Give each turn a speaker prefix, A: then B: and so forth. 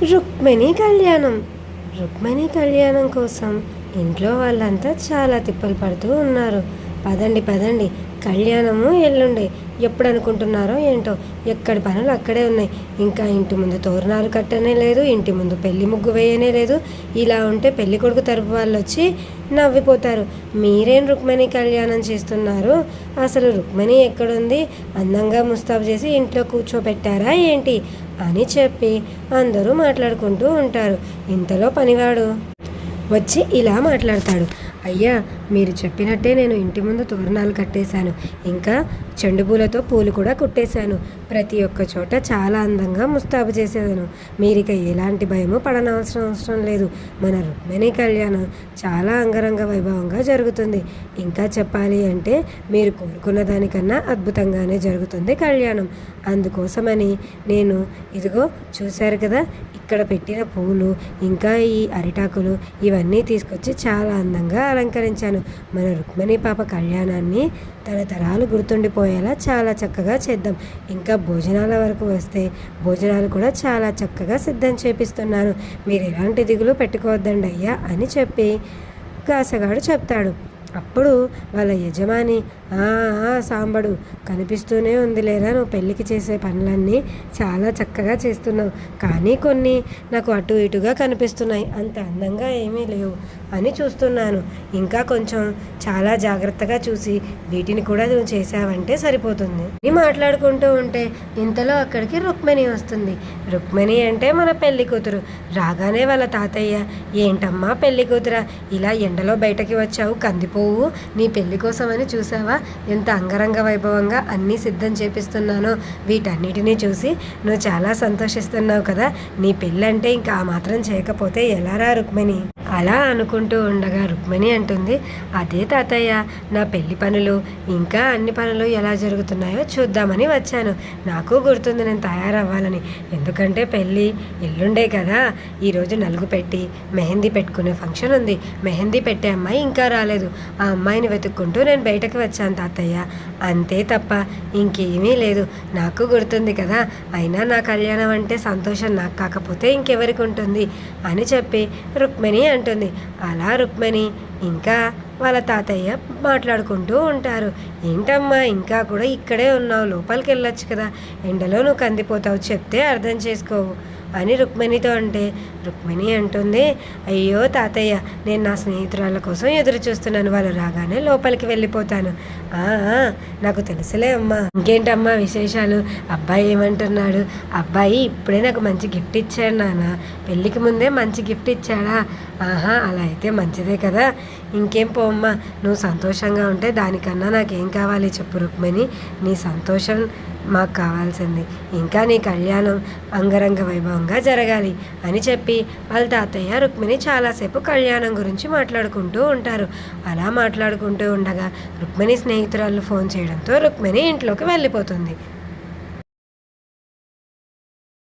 A: రుక్మిణి కళ్యాణం. రుక్మిణి కళ్యాణం కోసం ఇంట్లో వాళ్ళంతా చాలా తిప్పలు పడుతూ ఉన్నారు. పదండి పదండి, కళ్యాణము ఎల్లుండే. ఎప్పుడు అనుకుంటున్నారో ఏంటో, ఎక్కడి పనులు అక్కడే ఉన్నాయి. ఇంకా ఇంటి ముందు తోరణాలు కట్టనే లేదు, ఇంటి ముందు పెళ్లి ముగ్గు వేయనే లేదు. ఇలా ఉంటే పెళ్లి కొడుకు తరపు వాళ్ళు వచ్చి నవ్విపోతారు. మీరేం రుక్మిణి కళ్యాణం చేస్తున్నారు? అసలు రుక్మిణి ఎక్కడుంది? అందంగా ముస్తాబు చేసి ఇంట్లో కూర్చోబెట్టారా ఏంటి అని చెప్పి అందరూ మాట్లాడుకుంటూ ఉంటారు. ఇంతలో పనివాడు వచ్చి ఇలా మాట్లాడతాడు. అయ్యా, మీరు చెప్పినట్టే నేను ఇంటి ముందు తోరణాలు కట్టేశాను, ఇంకా చెండుపూలతో పూలు కూడా కుట్టేశాను. ప్రతి ఒక్క చోట చాలా అందంగా ముస్తాబు చేసేదాను. మీరిక ఎలాంటి భయము పడనవసరం లేదు. మన రుక్మిణి కళ్యాణం చాలా అంగరంగ వైభవంగా జరుగుతుంది. ఇంకా చెప్పాలి అంటే మీరు కోరుకున్న దానికన్నా అద్భుతంగానే జరుగుతుంది కళ్యాణం. అందుకోసమని నేను ఇదిగో చూశారు కదా, ఇక్కడ పెట్టిన పూలు ఇంకా ఈ అరిటాకులు ఇవన్నీ తీసుకొచ్చి చాలా అందంగా అలంకరించాను. మన రుక్మిణి పాప కళ్యాణాన్ని తరతరాలు గుర్తుండిపోయేలా చాలా చక్కగా చేద్దాం. ఇంకా భోజనాల వరకు వస్తే భోజనాలు కూడా చాలా చక్కగా సిద్ధం చేపిస్తున్నాను. మీరు ఎలాంటి దిగులు పెట్టుకోవద్దండి అయ్యా అని చెప్పి గాసగాడు చెప్తాడు. అప్పుడు వాళ్ళ యజమాని, సాంబడు కనిపిస్తూనే ఉంది లేరా, నువ్వు పెళ్ళికి చేసే పనులన్నీ చాలా చక్కగా చేస్తున్నావు, కానీ కొన్ని నాకు అటు ఇటుగా కనిపిస్తున్నాయి, అంత అందంగా ఏమీ లేవు అని చూస్తున్నాను. ఇంకా కొంచెం చాలా జాగ్రత్తగా చూసి వీటిని కూడా నువ్వు చేసావంటే సరిపోతుంది అని మాట్లాడుకుంటూ ఉంటే ఇంతలో అక్కడికి రుక్మిణి వస్తుంది. రుక్మిణి అంటే మన పెళ్లి కూతురు. రాగానే వాళ్ళ తాతయ్య, ఏంటమ్మా పెళ్లి కూతురా, ఇలా ఎండలో బయటకి వచ్చావు, కందిపోవు, నీ పెళ్లి కోసం అని చూసావా ఎంత అంగరంగ వైభవంగా అన్నీ సిద్ధం చేపిస్తున్నానో. వీటన్నిటినీ చూసి నువ్వు చాలా సంతోషిస్తున్నావు కదా, నీ పెళ్ళంటే ఇంకా ఆ మాత్రం చేయకపోతే ఎలారా రుక్మిణి? అలా అనుకుంటూ ఉండగా రుక్మిణి అంటుంది, అదే తాతయ్య, నా పెళ్లి పనులు ఇంకా అన్ని పనులు ఎలా జరుగుతున్నాయో చూద్దామని వచ్చాను. నాకు గుర్తుంది నేను తయారవ్వాలని, ఎందుకంటే పెళ్ళి ఎల్లుండే కదా. ఈరోజు నలుగు పెట్టి మెహందీ పెట్టుకునే ఫంక్షన్ ఉంది. మెహందీ పెట్టే అమ్మాయి ఇంకా రాలేదు. ఆ అమ్మాయిని వెతుక్కుంటూ నేను బయటకు వచ్చాను తాతయ్య, అంతే తప్ప ఇంకేమీ లేదు. నాకు గుర్తుంది కదా, అయినా నా కళ్యాణం అంటే సంతోషం నాకు కాకపోతే ఇంకెవరికి ఉంటుంది అని చెప్పి రుక్మిణి అంటుంది. అలా రుక్మిణి ఇంకా వాళ్ళ తాతయ్య మాట్లాడుకుంటూ ఉంటారు. ఏంటమ్మా ఇంకా కూడా ఇక్కడే ఉన్నావు, లోపలికి వెళ్ళొచ్చు కదా, ఎండలో నువ్వు కందిపోతావు, చెప్తే అర్థం చేసుకోవు అని రుక్మిణితో అంటే రుక్మిణి అంటుంది, అయ్యో తాతయ్య, నేను నా స్నేహితురాళ్ళ కోసం ఎదురు చూస్తున్నాను, వాళ్ళు రాగానే లోపలికి వెళ్ళిపోతాను. నాకు తెలుసులే అమ్మా, ఇంకేంటమ్మా విశేషాలు? అబ్బాయి ఏమంటున్నాడు? అబ్బాయి ఇప్పుడే నాకు మంచి గిఫ్ట్ ఇచ్చాడు నాన్న, పెళ్ళికి ముందే మంచి గిఫ్ట్ ఇచ్చాడా? అలా అయితే మంచిదే కదా. ఇంకేం పోమ్మా, నువ్వు సంతోషంగా ఉంటే దానికన్నా నాకేం కావాలి చెప్పు రుక్మిణి, నీ సంతోషం మాకు కావాల్సింది. ఇంకా నీ కళ్యాణం అంగరంగ వైభవంగా జరగాలి అని చెప్పి వాళ్ళ తాతయ్య రుక్మిణి చాలాసేపు కళ్యాణం గురించి మాట్లాడుకుంటూ ఉంటారు. అలా మాట్లాడుకుంటూ ఉండగా రుక్మిణి స్నేహితురాళ్ళు ఫోన్ చేయడంతో రుక్మిణి ఇంట్లోకి వెళ్ళిపోతుంది.